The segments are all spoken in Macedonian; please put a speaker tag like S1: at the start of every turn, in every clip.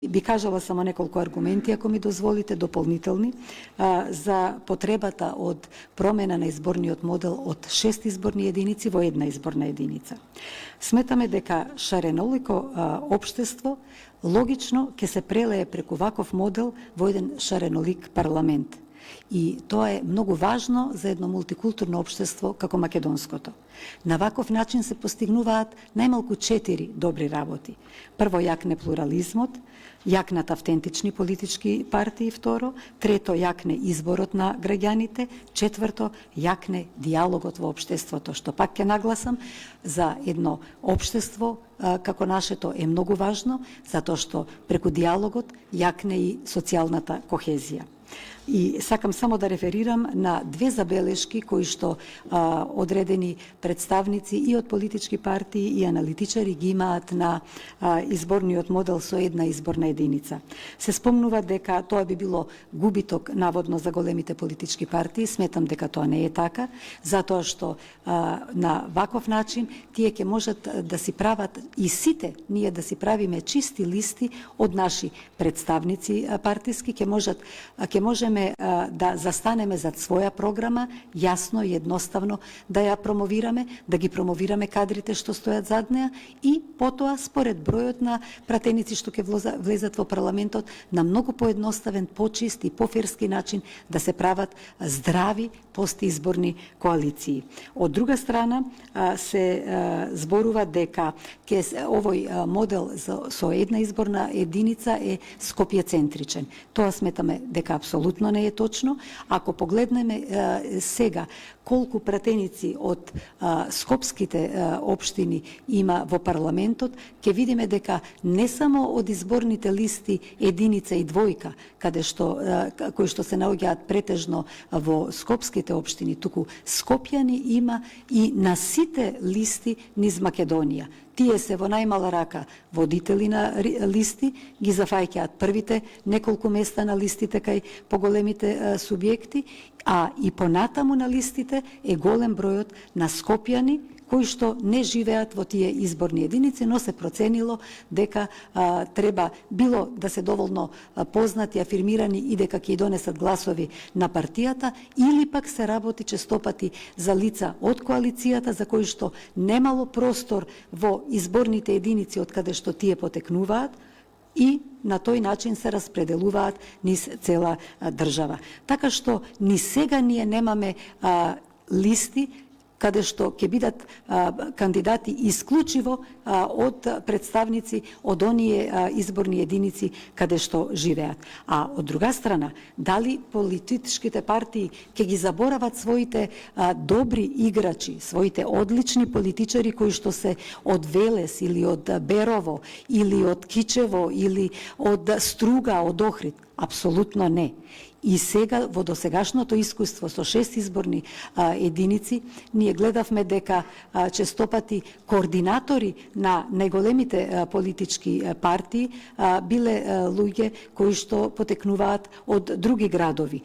S1: Би кажала само неколку аргументи, ако ми дозволите, дополнителни, за потребата од промена на изборниот модел од 6 изборни единици во една изборна единица. Сметаме дека шаренолико општество логично ќе се прелее преку ваков модел во еден шаренолик парламент. И тоа е многу важно за едно мултикултурно општество како македонското. На ваков начин се постигнуваат најмалку 4 добри работи. Прво, јакне плурализмот, јакнат автентични политички партии, второ, трето, јакне изборот на граѓаните, четврто, јакне диалогот во општеството, што пак ќе нагласам за едно општество како нашето е многу важно, затоа што преку диалогот јакне и социјалната кохезија. И сакам само да реферирам на две забелешки кои што одредени представници и од политички партии и аналитичари ги имаат на изборниот модел со една изборна единица. Се спомнува дека тоа би било губиток наводно за големите политички партии. Сметам дека тоа не е така, затоа што на ваков начин тие ќе можат да си прават и сите ние да си правиме чисти листи од наши представници партиски, ќе можеме да застанеме зад своја програма, јасно и едноставно да ја промовираме, да ги промовираме кадрите што стојат зад неа и потоа според бројот на пратеници што ќе влезат во парламентот на многу поедноставен, почист и поферски начин да се прават здрави постизборни коалиции. Од друга страна се зборува дека овој модел со една изборна единица е скопјецентричен. Тоа сметаме дека апсолутно не е точно. Ако погледнеме сега колку пратеници од скопските општини има во парламентот, ќе видиме дека не само од изборните листи единица и двојка, кои што се наоѓаат претежно во скопските општини, туку Скопјани има и на сите листи низ Македонија. Тие се во најмала рака водители на листи, ги зафаќаат првите неколку места на листите кај поголемите субјекти, а и понатаму на листите е голем бројот на скопјани кои што не живеат во тие изборни единици, но се проценило дека треба било да се доволно познати, афирмирани и дека ќе донесат гласови на партијата, или пак се работи честопати за лица од коалицијата за кои што немало простор во изборните единици од каде што тие потекнуваат, и на тој начин се распределуваат низ цела држава. Така што ни сега ние немаме листи каде што ќе бидат кандидати исклучиво од представници од оние изборни единици каде што живеат. А од друга страна, дали политичките партии ќе ги заборават своите добри играчи, своите одлични политичари кои што се од Велес или од Берово или од Кичево или од Струга, од Охрид? Апсолутно не. И сега, во досегашното искуство со 6 изборни единици, ние гледавме дека честопати координатори на најголемите политички партии биле луѓе кои што потекнуваат од други градови.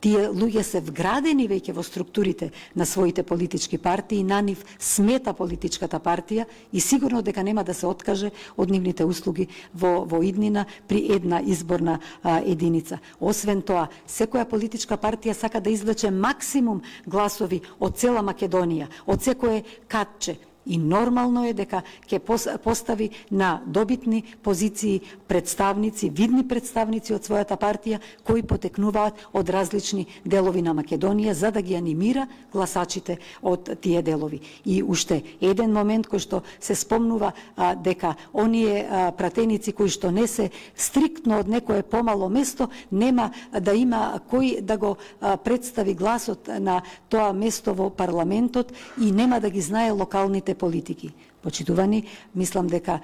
S1: Тие луѓе се вградени веќе во структурите на своите политички партии, на нив смета политичката партија и сигурно дека нема да се откаже од нивните услуги во иднина при една изборна единица. Освен тоа, секоја политичка партија сака да извлече максимум гласови од цела Македонија, од секое катче. И нормално е дека ќе постави на добитни позиции представници, видни представници од својата партија, кои потекнуваат од различни делови на Македонија, за да ги анимира гласачите од тие делови. И уште еден момент кој што се спомнува дека оние пратеници кои што не се стриктно од некое помало место, нема да има кој да го представи гласот на тоа место во парламентот и нема да ги знае локалните политики. Почитувани, мислам дека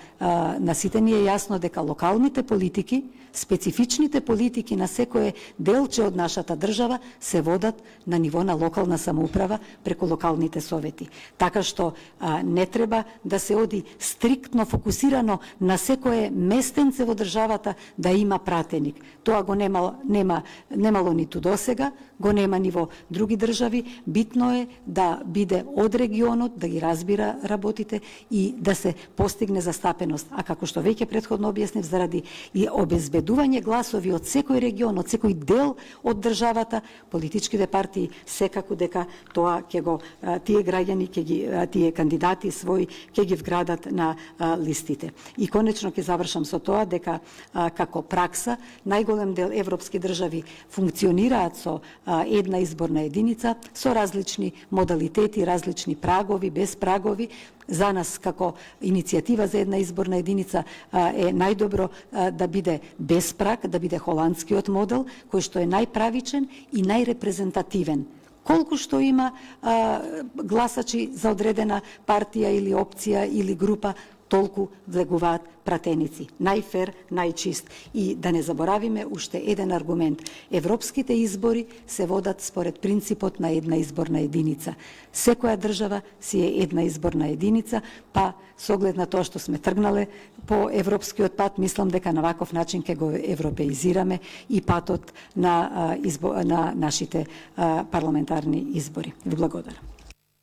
S1: на сите ни е јасно дека локалните политики, специфичните политики на секое делче од нашата држава се водат на ниво на локална самоуправа преку локалните совети. Така што не треба да се оди стриктно фокусирано на секое местенце во државата да има пратеник. Тоа го немало ниту досега, го нема ни во други држави. Битно е да биде од регионот, да ги разбира работите и да се постигне застапеност. А како што веќе претходно објаснив, заради и обезбедување гласови од секој регион, од секој дел од државата, политичките партии секако дека тоа ќе го тие граѓани, тие кандидати своји ќе ги вградат на листите. И конечно ќе завршам со тоа дека како пракса најголем дел европски држави функционираат со една изборна единица, со различни модалитети, различни прагови, без прагови. За нас како иницијатива за една изборна единица е најдобро да биде без праг, да биде холандскиот модел, кој што е најправичен и најрепрезентативен. Колку што има гласачи за одредена партија или опција или група, толку влегуваат пратеници. Најфер, најчист. И да не заборавиме уште еден аргумент. Европските избори се водат според принципот на една изборна единица. Секоја држава си е една изборна единица, па со оглед на тоа што сме тргнале по европскиот пат, мислам дека на ваков начин ќе го европеизираме и патот на нашите парламентарни избори. Ви благодарам.